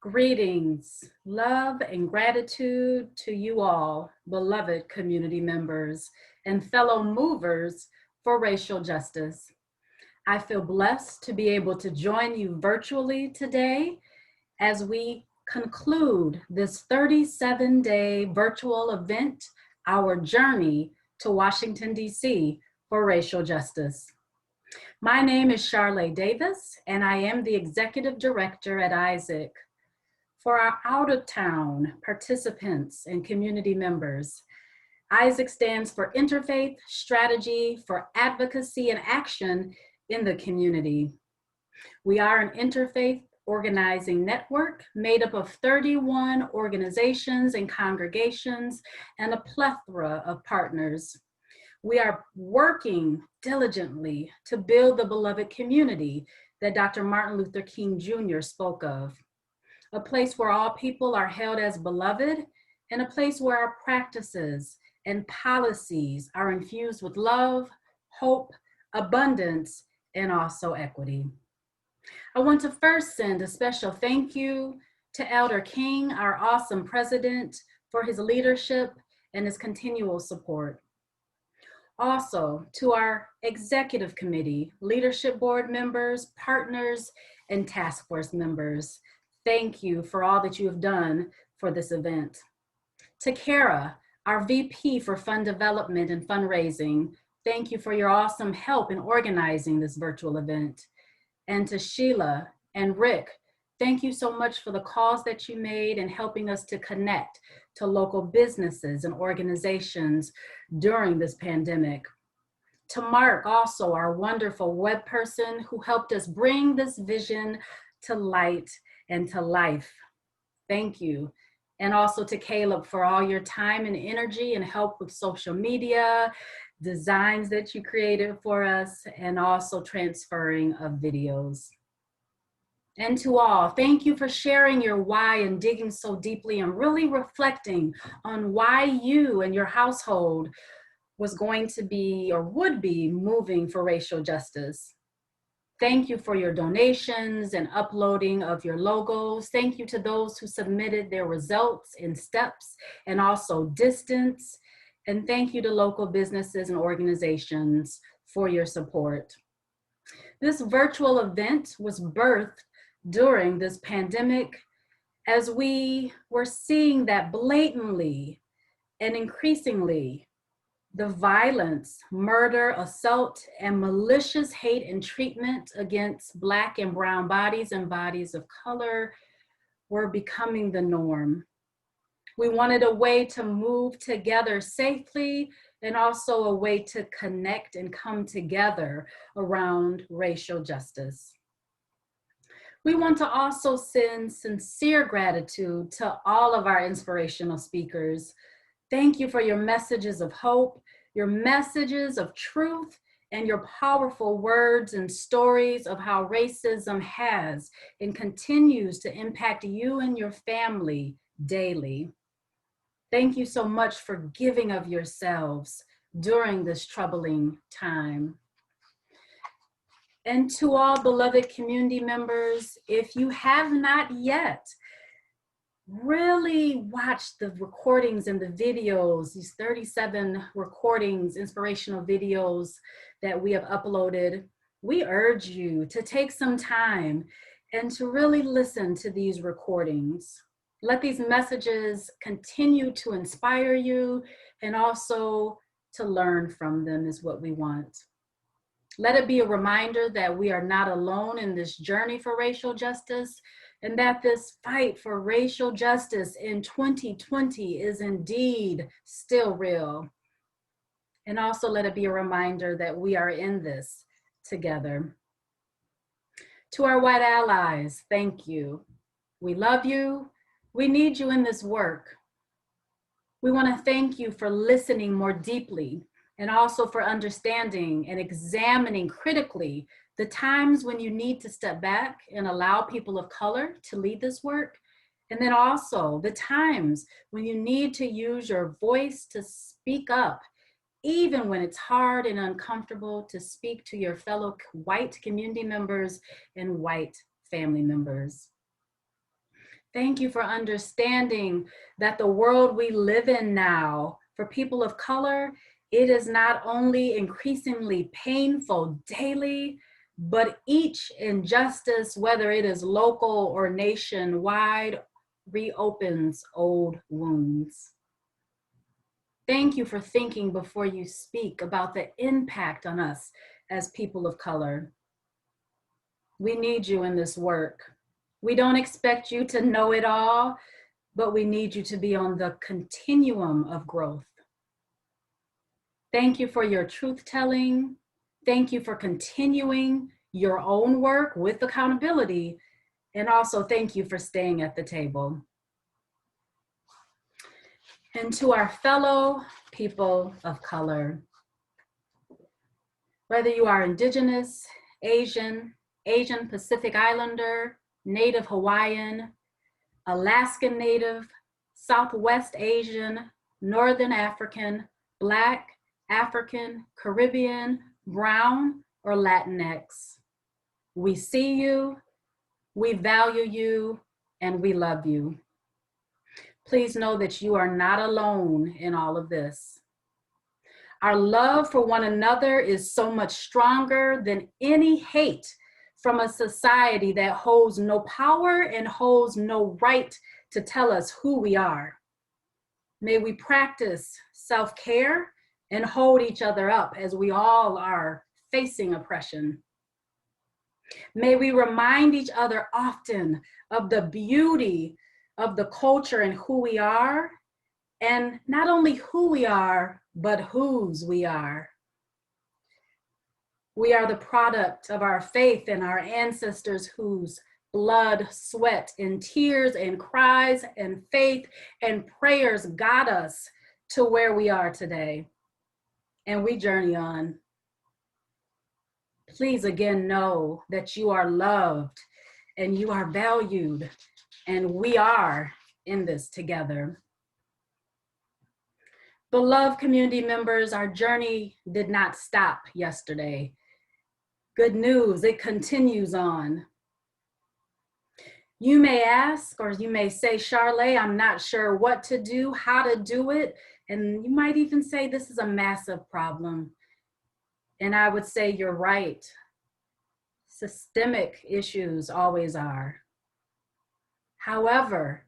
Greetings, love and gratitude to you all, beloved community members and fellow movers for racial justice. I feel blessed to be able to join you virtually today as we conclude this 37-day virtual event, Our Journey to Washington, D.C. for Racial Justice. My name is Charlae Davis, and I am the Executive Director at ISAC. For our out-of-town participants and community members, ISAC stands for Interfaith Strategy for Advocacy and Action in the Community. We are an interfaith organizing network made up of 31 organizations and congregations and a plethora of partners. We are working diligently to build the beloved community that Dr. Martin Luther King Jr. spoke of. A place where all people are held as beloved, and a place where our practices and policies are infused with love, hope, abundance, and also equity. I want to first send a special thank you to Elder King, our awesome president, for his leadership and his continual support. Also, to our executive committee, leadership board members, partners, and task force members. Thank you for all that you have done for this event. To Kara, our VP for Fund Development and Fundraising, thank you for your awesome help in organizing this virtual event. And to Sheila and Rick, thank you so much for the calls that you made and helping us to connect to local businesses and organizations during this pandemic. To Mark, also our wonderful web person who helped us bring this vision to light and to life. Thank you. And also to Caleb for all your time and energy and help with social media, designs that you created for us, and also transferring of videos. And to all, thank you for sharing your why and digging so deeply and really reflecting on why you and your household was going to be or would be moving for racial justice. Thank you for your donations and uploading of your logos. Thank you to those who submitted their results in steps and also distance. And thank you to local businesses and organizations for your support. This virtual event was birthed during this pandemic as we were seeing that blatantly and increasingly the violence, murder, assault, and malicious hate and treatment against Black and brown bodies and bodies of color were becoming the norm. We wanted a way to move together safely and also a way to connect and come together around racial justice. We want to also send sincere gratitude to all of our inspirational speakers. Thank you for your messages of hope, your messages of truth, and your powerful words and stories of how racism has and continues to impact you and your family daily. Thank you so much for giving of yourselves during this troubling time. And to all beloved community members, if you have not yet, really watch the recordings and the videos, these 37 recordings, inspirational videos that we have uploaded. We urge you to take some time and to really listen to these recordings. Let these messages continue to inspire you and also to learn from them is what we want. Let it be a reminder that we are not alone in this journey for racial justice, and that this fight for racial justice in 2020 is indeed still real. And also let it be a reminder that we are in this together. To our white allies, thank you. We love you. We need you in this work. We want to thank you for listening more deeply and also for understanding and examining critically the times when you need to step back and allow people of color to lead this work. And then also the times when you need to use your voice to speak up, even when it's hard and uncomfortable to speak to your fellow white community members and white family members. Thank you for understanding that the world we live in now, for people of color, it is not only increasingly painful daily, but each injustice, whether it is local or nationwide, reopens old wounds. Thank you for thinking before you speak about the impact on us as people of color. We need you in this work. We don't expect you to know it all, but we need you to be on the continuum of growth. Thank you for your truth telling. Thank you for continuing your own work with accountability. And also thank you for staying at the table. And to our fellow people of color, whether you are Indigenous, Asian, Asian Pacific Islander, Native Hawaiian, Alaskan Native, Southwest Asian, Northern African, Black, African, Caribbean, Brown, or Latinx. We see you, we value you, and we love you. Please know that you are not alone in all of this. Our love for one another is so much stronger than any hate from a society that holds no power and holds no right to tell us who we are. May we practice self-care and hold each other up as we all are facing oppression. May we remind each other often of the beauty of the culture and who we are, and not only who we are, but whose we are. We are the product of our faith and our ancestors whose blood, sweat, and tears and cries and faith and prayers got us to where we are today. And we journey on. Please again know that you are loved and you are valued, and we are in this together. Beloved community members, our journey did not stop yesterday. Good news, it continues on. You may ask, or you may say, Charlae, I'm not sure what to do, how to do it. And you might even say, this is a massive problem. And I would say, you're right. Systemic issues always are. However,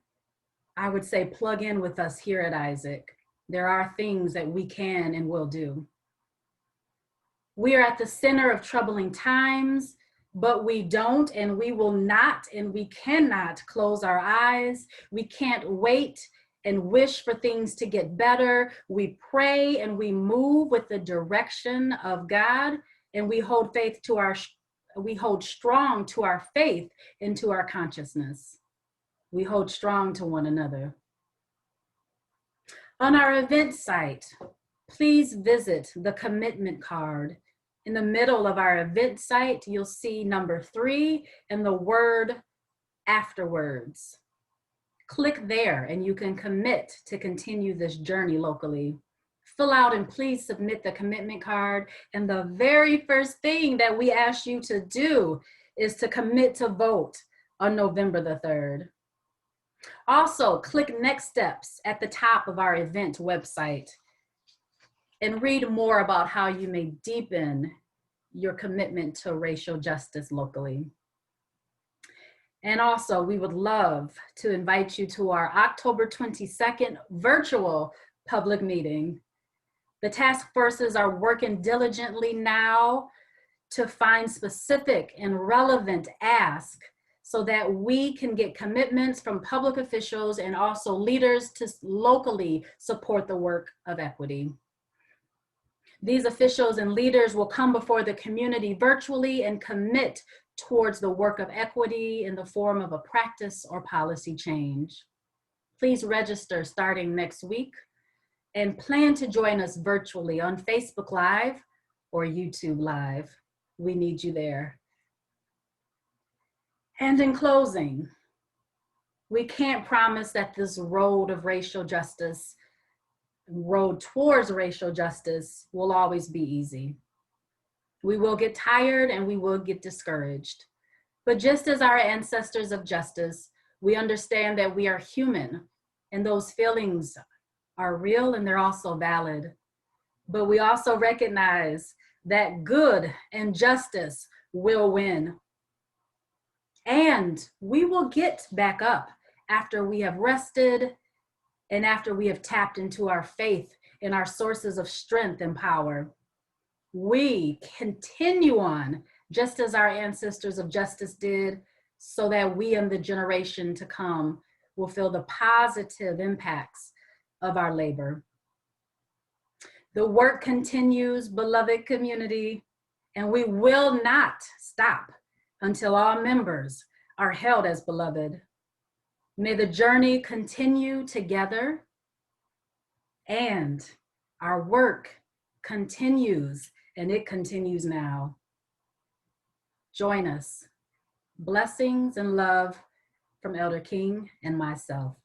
I would say plug in with us here at Isaac. There are things that we can and will do. We are at the center of troubling times, but we don't and we will not and we cannot close our eyes. We can't wait and wish for things to get better. We pray and we move with the direction of God, and we hold strong to our faith and to our consciousness. We hold strong to one another. On our event site, please visit the commitment card. In the middle of our event site, you'll see number 3 and the word afterwards. Click there and you can commit to continue this journey locally. Fill out and please submit the commitment card. And the very first thing that we ask you to do is to commit to vote on November the 3rd. Also, click Next Steps at the top of our event website and read more about how you may deepen your commitment to racial justice locally. And also, we would love to invite you to our October 22nd virtual public meeting. The task forces are working diligently now to find specific and relevant asks so that we can get commitments from public officials and also leaders to locally support the work of equity. These officials and leaders will come before the community virtually and commit towards the work of equity in the form of a practice or policy change. Please register starting next week and plan to join us virtually on Facebook Live or YouTube Live. We need you there. And in closing, we can't promise that this road of racial justice, road towards racial justice, will always be easy. We will get tired and we will get discouraged. But just as our ancestors of justice, We understand that we are human and those feelings are real and they're also valid. But we also recognize that good and justice will win. And we will get back up after we have rested and after we have tapped into our faith and our sources of strength and power. We continue on just as our ancestors of justice did, so that we and the generation to come will feel the positive impacts of our labor. The work continues, beloved community, and we will not stop until all members are held as beloved. May the journey continue together, and our work continues, and it continues now. Join us. Blessings and love from Elder King and myself.